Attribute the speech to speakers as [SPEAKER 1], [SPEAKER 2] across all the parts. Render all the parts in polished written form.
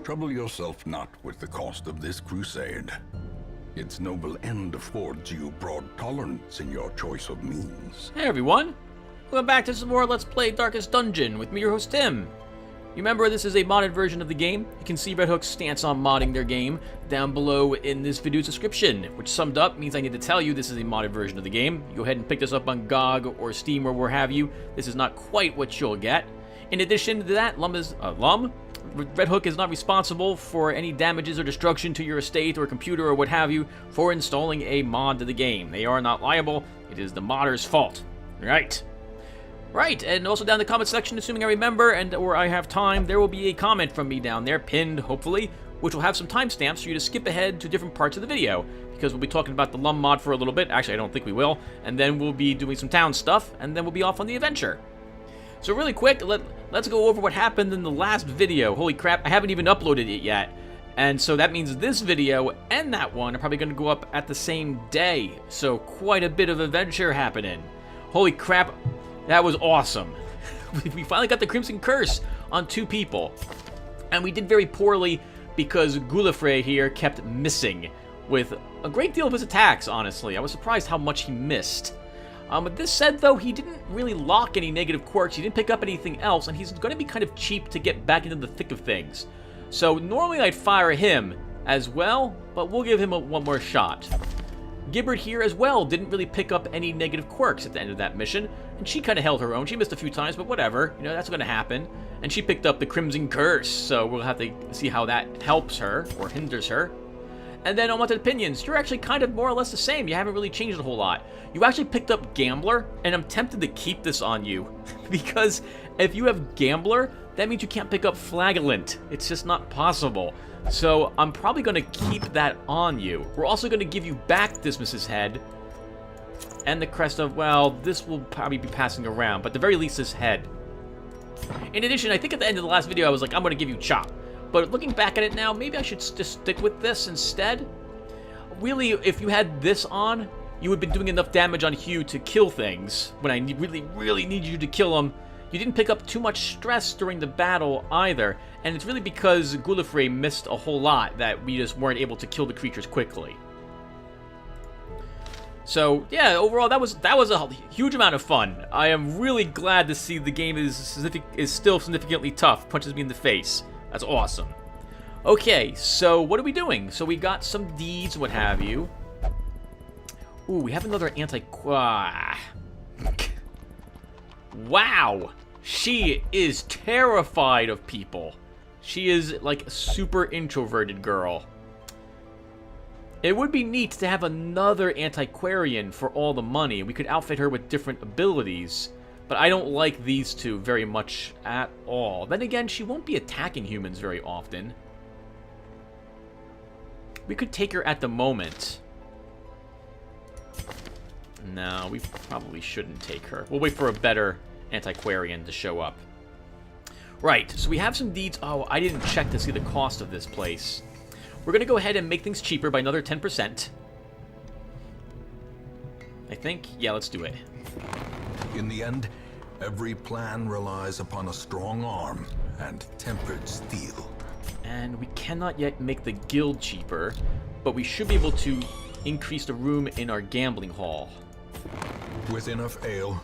[SPEAKER 1] Trouble yourself not with the cost of this crusade. Its noble end affords you broad tolerance in your choice of means.
[SPEAKER 2] Hey everyone, welcome back to some more Let's Play Darkest Dungeon with me, your host Tim. You remember this is a modded version of the game. You can see Red Hook's stance on modding their game down below in this video's description, which summed up means I need to tell you this is a modded version of the game. You go ahead and pick this up on GOG or Steam or where have you. This is not quite what you'll get. In addition to that, Red Hook is not responsible for any damages or destruction to your estate or computer or what have you for installing a mod to the game. They are not liable. It is the modder's fault. Right, and also down in the comment section, assuming I remember or I have time, there will be a comment from me down there, pinned, hopefully, which will have some timestamps for you to skip ahead to different parts of the video, because we'll be talking about the LUNM mod for a little bit. Actually, I don't think we will. And then we'll be doing some town stuff, and then we'll be off on the adventure. So really quick, let's go over what happened in the last video. Holy crap, I haven't even uploaded it yet. And so that means this video and that one are probably going to go up at the same day. So quite a bit of adventure happening. Holy crap, that was awesome. We finally got the Crimson Curse on 2 people. And we did very poorly because Gallifrey here kept missing with a great deal of his attacks, honestly. I was surprised how much he missed. With this said, though, he didn't really lock any negative quirks. He didn't pick up anything else, and he's going to be kind of cheap to get back into the thick of things. So normally I'd fire him as well, but we'll give him one more shot. Gibbard here as well didn't really pick up any negative quirks at the end of that mission, and she kind of held her own. She missed a few times, but whatever. You know, that's going to happen. And she picked up the Crimson Curse, so we'll have to see how that helps her or hinders her. And then Unwanted Opinions, you're actually kind of more or less the same. You haven't really changed a whole lot. You actually picked up Gambler, and I'm tempted to keep this on you. Because if you have Gambler, that means you can't pick up Flagellant. It's just not possible. So I'm probably going to keep that on you. We're also going to give you back Dismas's head. And the crest of, well, this will probably be passing around, but at the very least his head. In addition, I think at the end of the last video I was like, I'm going to give you Chop. But looking back at it now, maybe I should just stick with this instead. Really, if you had this on, you would have been doing enough damage on Hugh to kill things. When I really need you to kill him. You didn't pick up too much stress during the battle either. And it's really because Gallifrey missed a whole lot that we just weren't able to kill the creatures quickly. So, yeah, overall, that was a huge amount of fun. I am really glad to see the game is still significantly tough. Punches me in the face. That's awesome. Okay, so what are we doing? So we got some deeds, what have you. Ooh, we have another Wow! She is terrified of people. She is like a super introverted girl. It would be neat to have another antiquarian for all the money. We could outfit her with different abilities. But I don't like these two very much at all. Then again, she won't be attacking humans very often. We could take her at the moment. No, we probably shouldn't take her. We'll wait for a better antiquarian to show up. Right, so we have some deeds. Oh, I didn't check to see the cost of this place. We're going to go ahead and make things cheaper by another 10%. I think. Yeah, let's do it.
[SPEAKER 1] In the end, every plan relies upon a strong arm and tempered steel.
[SPEAKER 2] And we cannot yet make the guild cheaper, but we should be able to increase the room in our gambling hall.
[SPEAKER 1] With enough ale,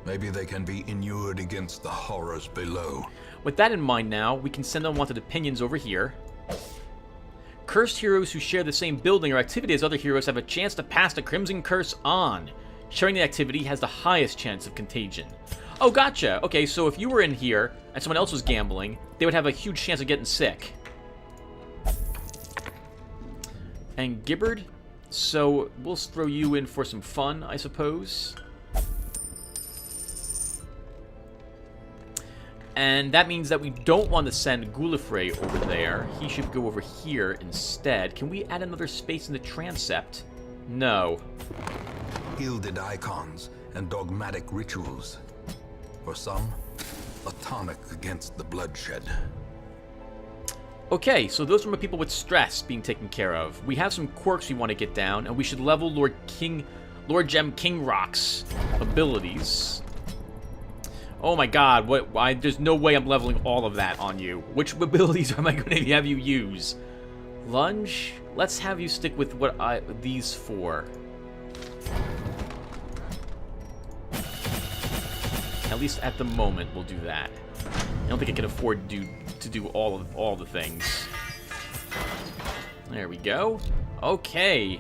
[SPEAKER 1] maybe they can be inured against the horrors below.
[SPEAKER 2] With that in mind now, we can send Unwanted Opinions over here. Cursed heroes who share the same building or activity as other heroes have a chance to pass the Crimson Curse on. Sharing the activity has the highest chance of contagion. Oh, gotcha. Okay, so if you were in here and someone else was gambling, they would have a huge chance of getting sick. And Gibbard, so we'll throw you in for some fun, I suppose. And that means that we don't want to send Gallifrey over there. He should go over here instead. Can we add another space in the transept? No.
[SPEAKER 1] Gilded icons and dogmatic rituals. For some, a tonic against the bloodshed.
[SPEAKER 2] Okay, so those are my people with stress being taken care of. We have some quirks we want to get down, and we should level Lord Gem Kingrock's abilities. Oh my god, there's no way I'm leveling all of that on you. Which abilities am I going to have you use? Lunge? Let's have you stick with these 4. At least at the moment, we'll do that. I don't think I can afford to do all the things. There we go. Okay.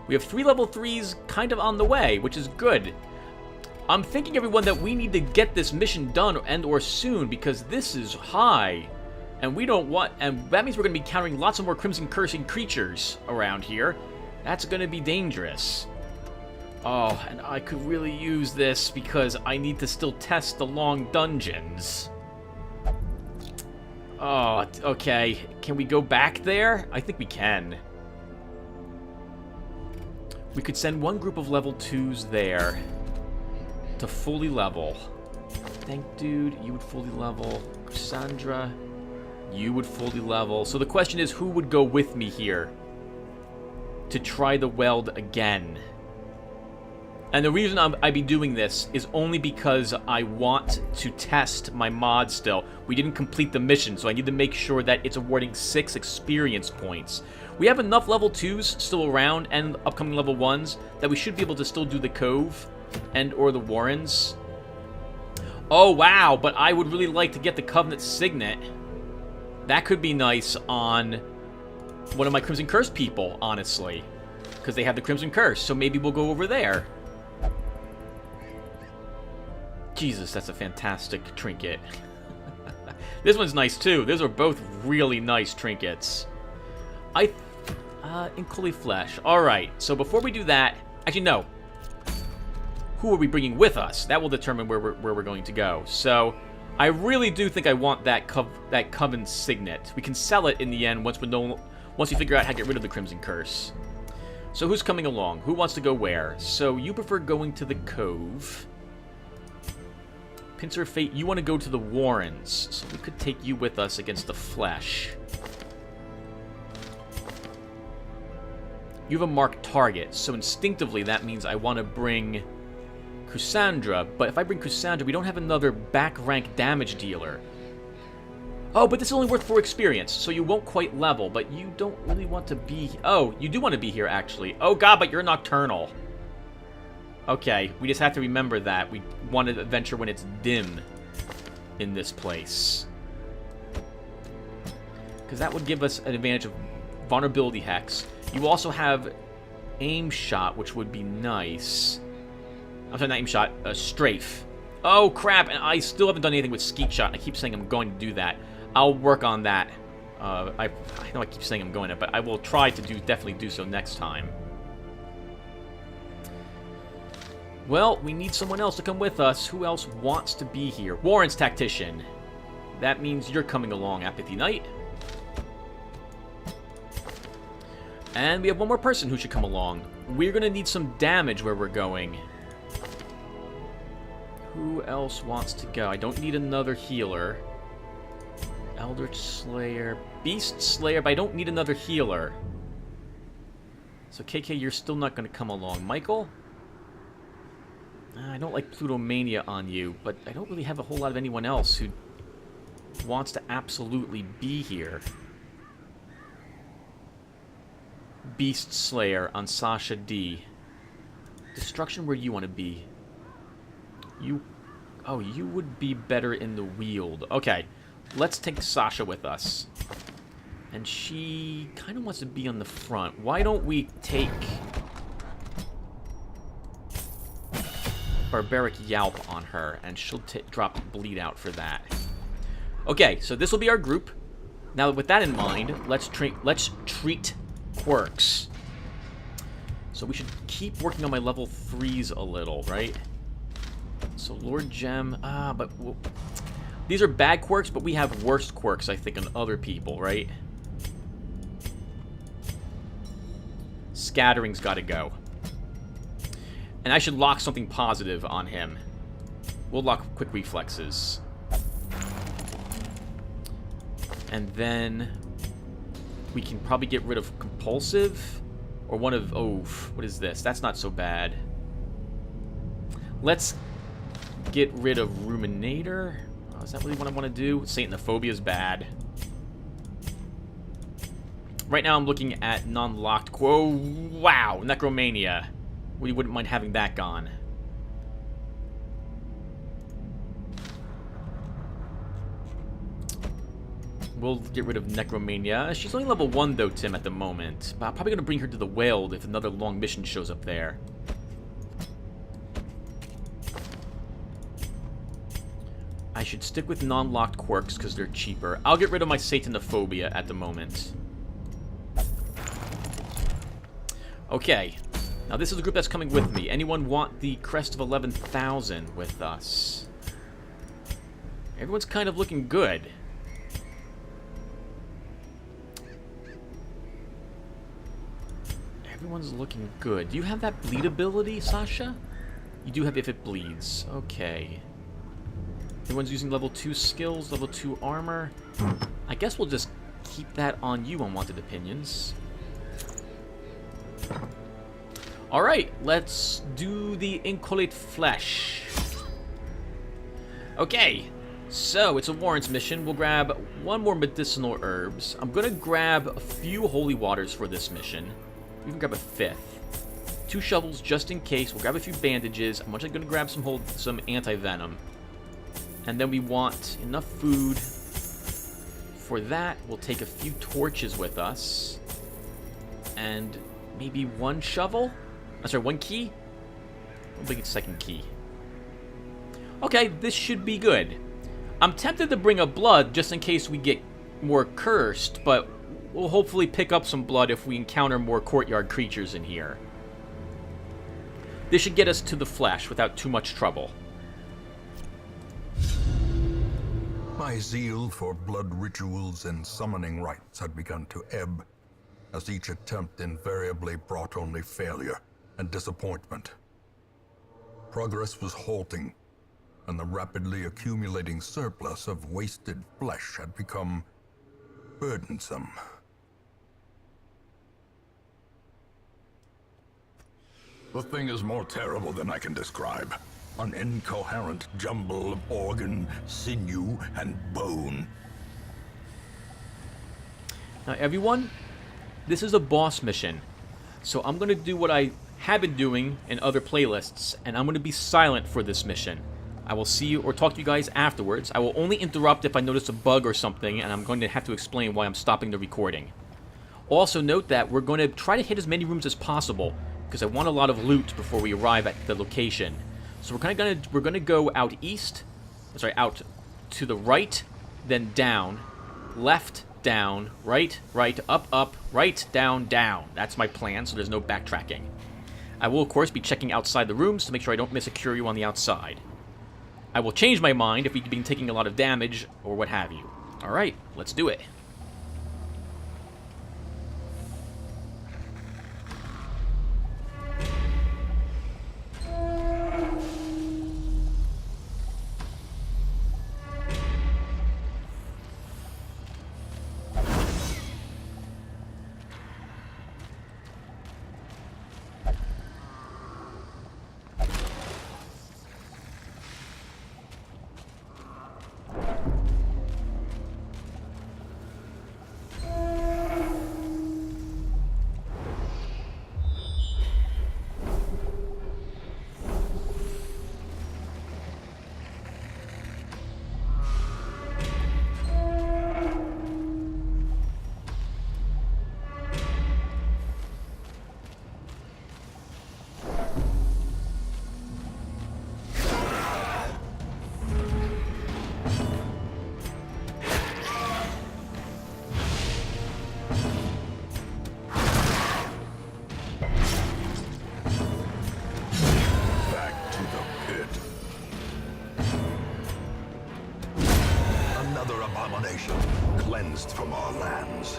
[SPEAKER 2] We have 3 level 3s kind of on the way, which is good. I'm thinking, everyone, that we need to get this mission done and/or soon, because this is high. And we don't want... And that means we're going to be encountering lots of more Crimson Cursing creatures around here. That's going to be dangerous. Oh, and I could really use this because I need to still test the long dungeons. Oh, okay. Can we go back there? I think we can. We could send one group of level 2s there to fully level. Thank dude, you would fully level. Cassandra, you would fully level. So the question is, who would go with me here to try the weld again? And the reason I'd be doing this is only because I want to test my mod still. We didn't complete the mission, so I need to make sure that it's awarding 6 experience points. We have enough level 2s still around and upcoming level 1s that we should be able to still do the Cove and/or the Warrens. Oh, wow, but I would really like to get the Covenant Signet. That could be nice on one of my Crimson Curse people, honestly, because they have the Crimson Curse, so maybe we'll go over there. Jesus, that's a fantastic trinket. This one's nice, too. Those are both really nice trinkets. Incully Flesh. Alright, so before we do that... Actually, no. Who are we bringing with us? That will determine where we're going to go. So, I really do think I want that Coven Signet. We can sell it in the end once we figure out how to get rid of the Crimson Curse. So, who's coming along? Who wants to go where? So, you prefer going to the Cove... Pincer of Fate, you want to go to the Warrens, so we could take you with us against the Flesh. You have a marked target, so instinctively that means I want to bring Cassandra, but if I bring Cassandra, we don't have another back rank damage dealer. Oh, but this is only worth 4 experience, so you won't quite level, but you don't really want to be... Oh, you do want to be here, actually. Oh god, but you're nocturnal. Okay, we just have to remember that. We want to adventure when it's dim in this place. Because that would give us an advantage of vulnerability hex. You also have aim shot, which would be nice. I'm sorry, not aim shot, strafe. Oh, crap, and I still haven't done anything with skeet shot. I keep saying I'm going to do that. I'll work on that. I know I keep saying I'm going to, but I will try to definitely do so next time. Well, we need someone else to come with us. Who else wants to be here? Warren's Tactician. That means you're coming along, Apathy Knight. And we have one more person who should come along. We're going to need some damage where we're going. Who else wants to go? I don't need another healer. Eldritch Slayer. Beast Slayer, but I don't need another healer. So, KK, you're still not going to come along. Michael? I don't like Plutomania on you, but I don't really have a whole lot of anyone else who wants to absolutely be here. Beast Slayer on Sasha D. Destruction, where you want to be? Oh, you would be better in the Wield. Okay, let's take Sasha with us. And she kind of wants to be on the front. Why don't we take Barbaric Yalp on her, and she'll drop Bleed Out for that. Okay, so this will be our group. Now, with that in mind, let's treat quirks. So we should keep working on my level 3s a little, right? So Lord Gem, but these are bad quirks, but we have worse quirks, I think, on other people, right? Scattering's got to go. And I should lock something positive on him. We'll lock Quick Reflexes. And then we can probably get rid of Compulsive. Or one of... Oh, what is this? That's not so bad. Let's get rid of Ruminator. Is that really what I want to do? Saintanophobia is bad. Right now I'm looking at non-locked. Whoa, wow, Necromania. We wouldn't mind having that gone. We'll get rid of Necromania. She's only level 1 though, Tim, at the moment. But I'm probably going to bring her to the Weld if another long mission shows up there. I should stick with non-locked quirks because they're cheaper. I'll get rid of my Saintanophobia at the moment. Okay. Now this is the group that's coming with me. Anyone want the Crest of 11,000 with us? Everyone's kind of looking good. Everyone's looking good. Do you have that bleed ability, Sasha? You do have if it bleeds. Okay. Everyone's using level 2 skills, level 2 armor. I guess we'll just keep that on you, Unwanted Opinions. Alright, let's do the Incolate Flesh. Okay, so it's a Warrants mission. We'll grab 1 more medicinal herbs. I'm going to grab a few holy waters for this mission. We can grab a 5th. 2 shovels just in case. We'll grab a few bandages. I'm actually going to grab some anti-venom. And then we want enough food. For that, we'll take a few torches with us. And maybe 1 shovel? I'm sorry, 1 key? I'll make it 2nd key. Okay, this should be good. I'm tempted to bring a blood just in case we get more cursed, but we'll hopefully pick up some blood if we encounter more courtyard creatures in here. This should get us to the flesh without too much trouble.
[SPEAKER 1] My zeal for blood rituals and summoning rites had begun to ebb, as each attempt invariably brought only failure and disappointment. Progress was halting, and the rapidly accumulating surplus of wasted flesh had become burdensome. The thing is more terrible than I can describe. An incoherent jumble of organ, sinew, and bone.
[SPEAKER 2] Now everyone, this is a boss mission. So I'm going to do what I have been doing in other playlists, and I'm going to be silent for this mission. I will see you or talk to you guys afterwards. I will only interrupt if I notice a bug or something, and I'm going to have to explain why I'm stopping the recording. Also note that we're going to try to hit as many rooms as possible, because I want a lot of loot before we arrive at the location. So we're going to go out east, sorry, out to the right, then down, left, down, right, up, right, down, down. That's my plan, so there's no backtracking. I will, of course, be checking outside the rooms to make sure I don't miss a curio on the outside. I will change my mind if we've been taking a lot of damage or what have you. Alright, let's do it.
[SPEAKER 1] Abomination cleansed from our lands.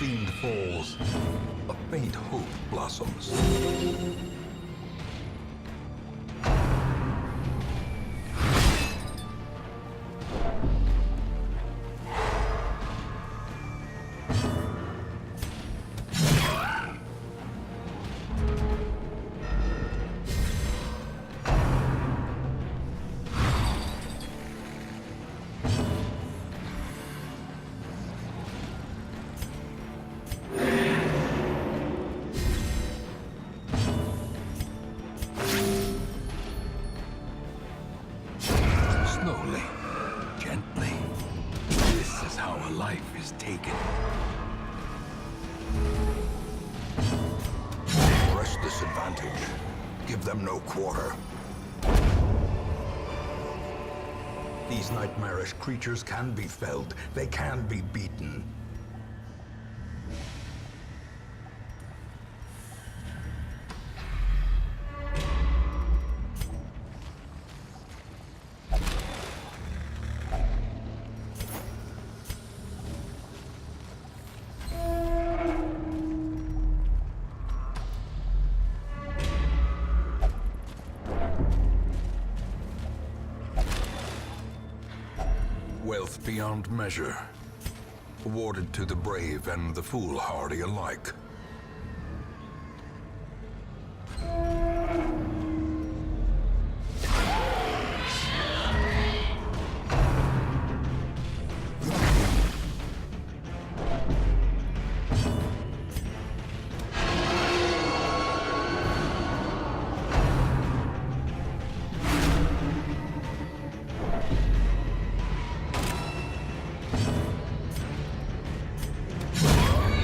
[SPEAKER 1] fiend falls, a faint hope blossoms. Slowly, gently. This is how a life is taken. Press this advantage. Give them no quarter. These nightmarish creatures can be felled. They can be beaten. Wealth beyond measure, awarded to the brave and the foolhardy alike.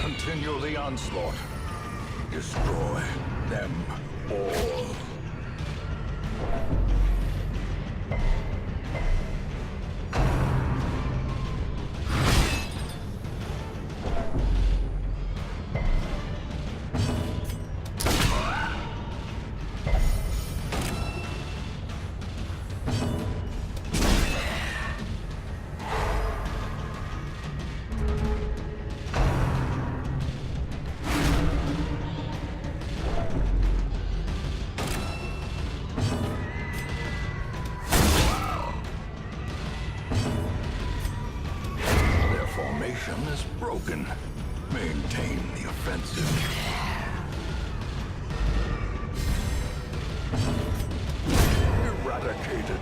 [SPEAKER 1] Continue the onslaught. Destroy them all. Formation is broken. Maintain the offensive. Eradicated.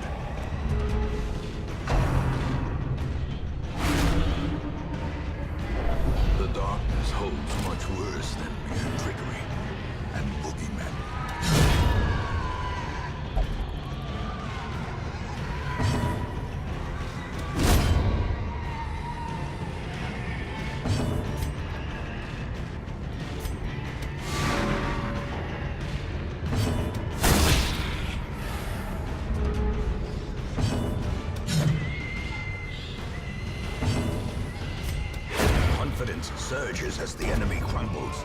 [SPEAKER 1] The darkness holds much worse than mere trickery and boogeymen. Confidence surges as the enemy crumbles.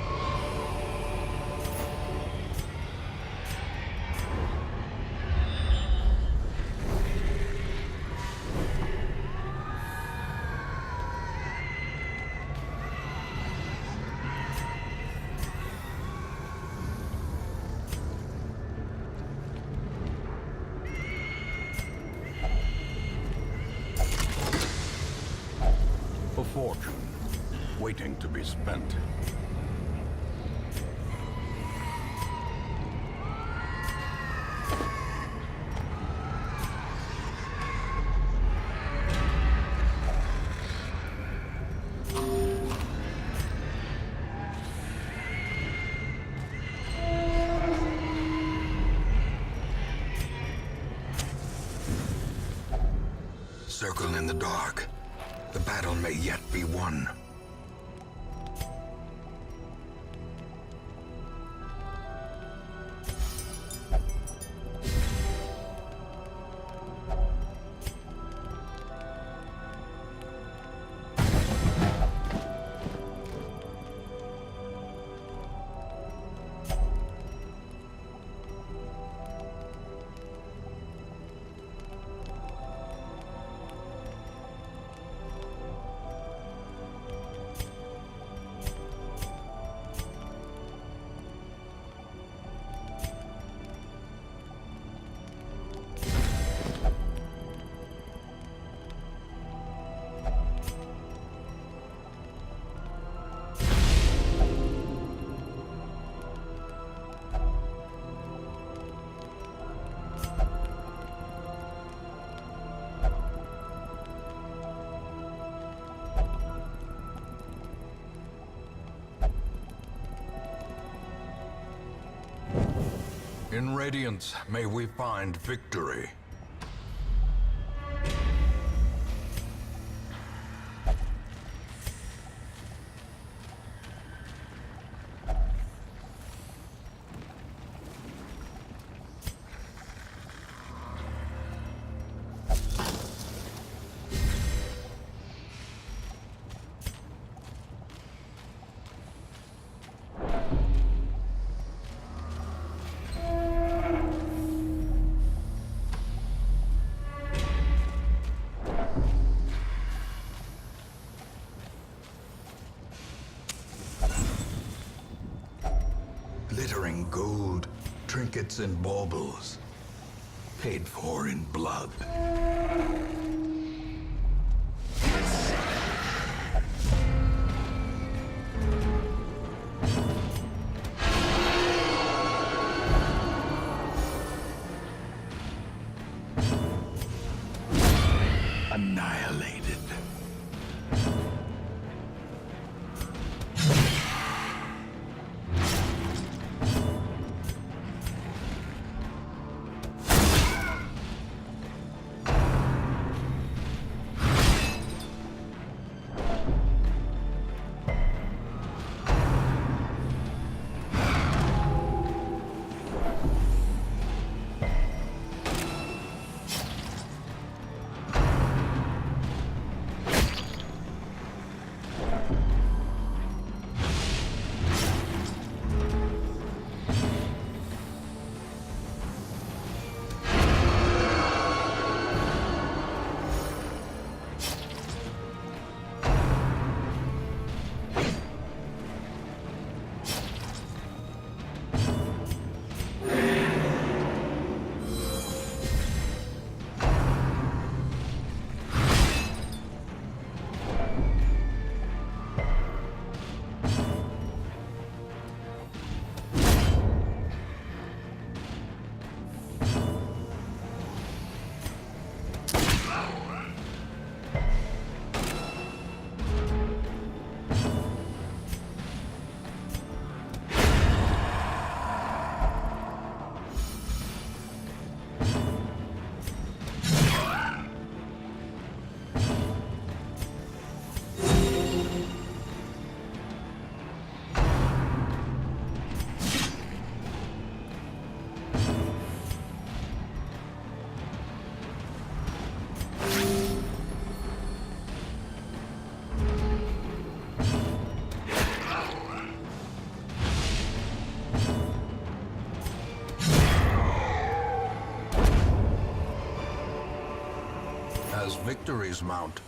[SPEAKER 1] A fortune waiting to be spent. Circle in the dark. The battle may yet be won. In Radiance, may we find victory. Glittering gold, trinkets and baubles, paid for in blood. Annihilated. As victories mount,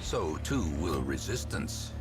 [SPEAKER 1] so too will resistance.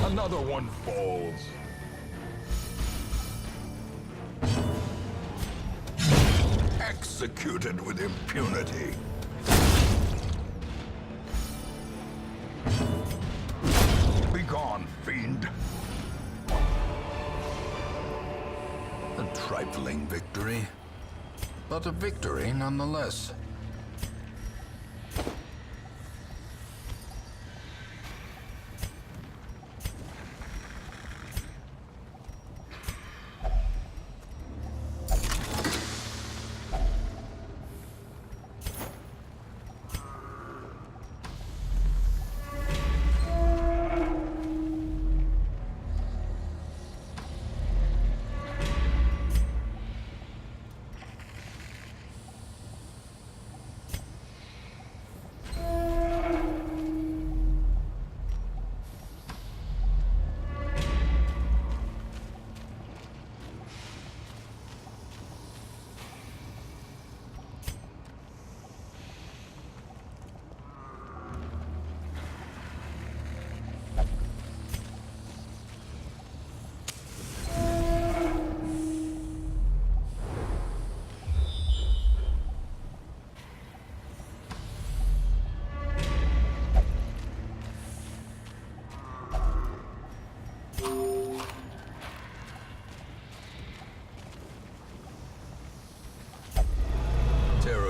[SPEAKER 1] Another one falls. Executed with impunity. Begone, fiend. A trifling victory, but a victory nonetheless.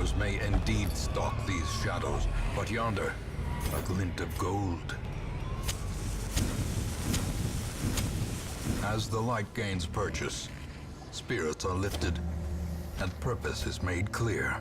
[SPEAKER 1] creatures may indeed stalk these shadows, but yonder, a glint of gold. As the light gains purchase, spirits are lifted, and purpose is made clear.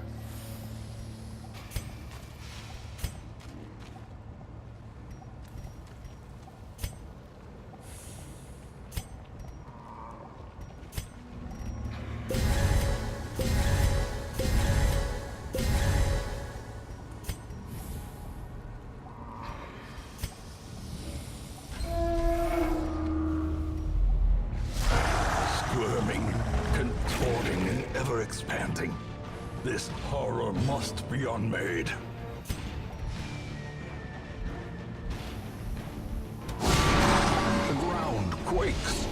[SPEAKER 1] Squirming, contorting, and ever-expanding. This horror must be unmade. The ground quakes.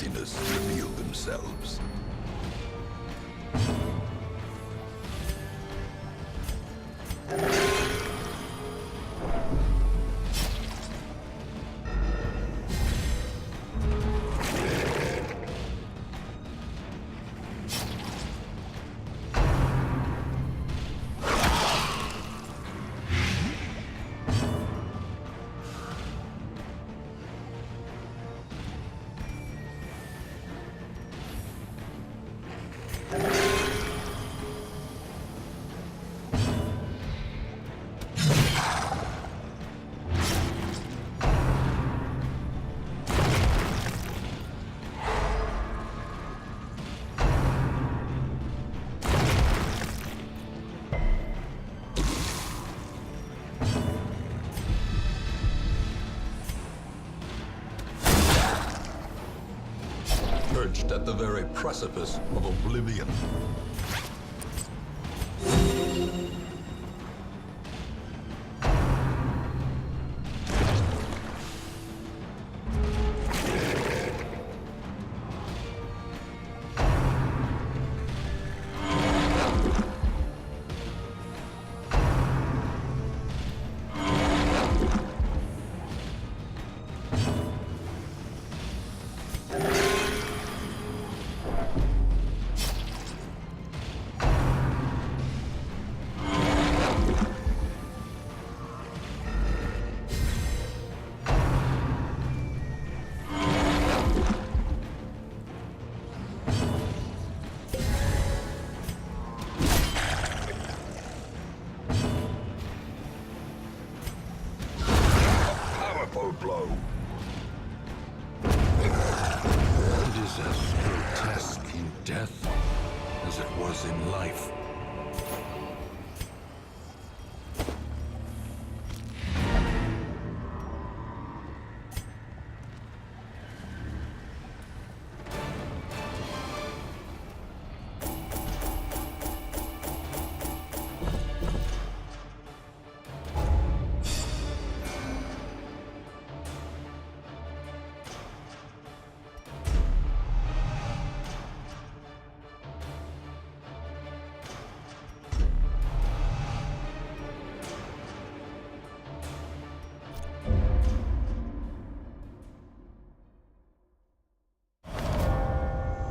[SPEAKER 1] emptiness reveal themselves. Perched at the very precipice of oblivion. Blow. It is as grotesque in death as it was in life.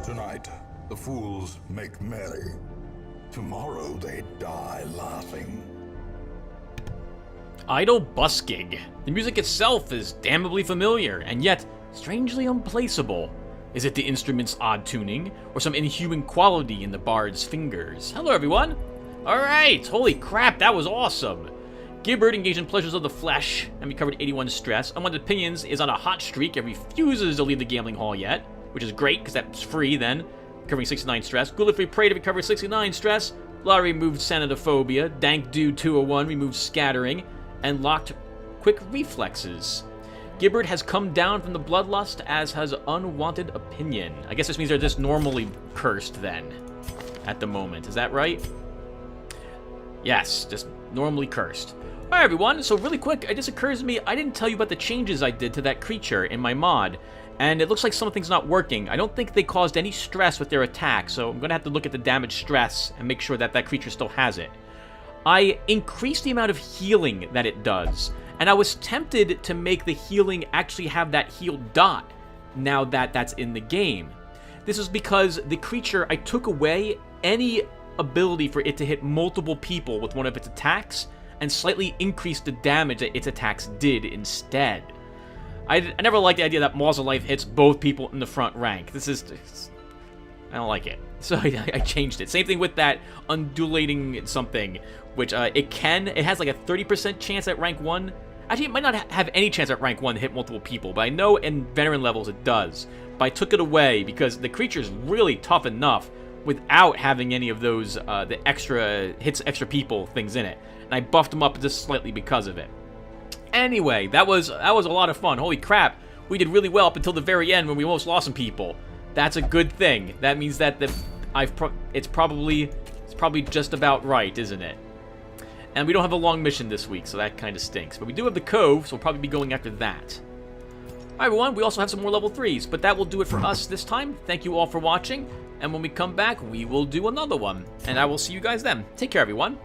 [SPEAKER 1] Tonight, the fools make merry. Tomorrow they die laughing.
[SPEAKER 2] Idle busking. The music itself is damnably familiar, and yet strangely unplaceable. Is it the instrument's odd tuning, or some inhuman quality in the bard's fingers? Hello, everyone! Alright, holy crap, that was awesome! Gibbard engaged in pleasures of the flesh and recovered 81 stress. Unwanted Opinions is on a hot streak and refuses to leave the gambling hall yet, which is great, because that's free then. Recovering 69 stress. Gulifrey Prey to recover 69 stress. Lottery removed Sanitophobia. Dank Dude 201 removed Scattering. And locked Quick Reflexes. Gibbard has come down from the Bloodlust, as has Unwanted Opinion. I guess this means they're just normally cursed then, at the moment. Is that right? Yes, just normally cursed. Alright everyone, so really quick, it just occurs to me, I didn't tell you about the changes I did to that creature in my mod. And it looks like something's not working. I don't think they caused any stress with their attack, so I'm going to have to look at the damage stress and make sure that that creature still has it. I increased the amount of healing that it does, and I was tempted to make the healing actually have that heal dot now that that's in the game. This is because the creature, I took away any ability for it to hit multiple people with one of its attacks, and slightly increased the damage that its attacks did instead. I never liked the idea that Maws of Life hits both people in the front rank. I don't like it. So I changed it. Same thing with that undulating something, which it has like a 30% chance at rank 1. Actually, it might not have any chance at rank 1 to hit multiple people, but I know in veteran levels it does. But I took it away because the creature's really tough enough without having any of those, the extra hits extra people things in it. And I buffed them up just slightly because of it. Anyway, that was a lot of fun. Holy crap, we did really well up until the very end when we almost lost some people. That's a good thing. That means that it's probably just about right, isn't it? And we don't have a long mission this week, so that kind of stinks. But we do have the Cove, so we'll probably be going after that. Alright everyone, we also have some more level 3s, but that will do it for us this time. Thank you all for watching, and when we come back, we will do another one. And I will see you guys then. Take care, everyone.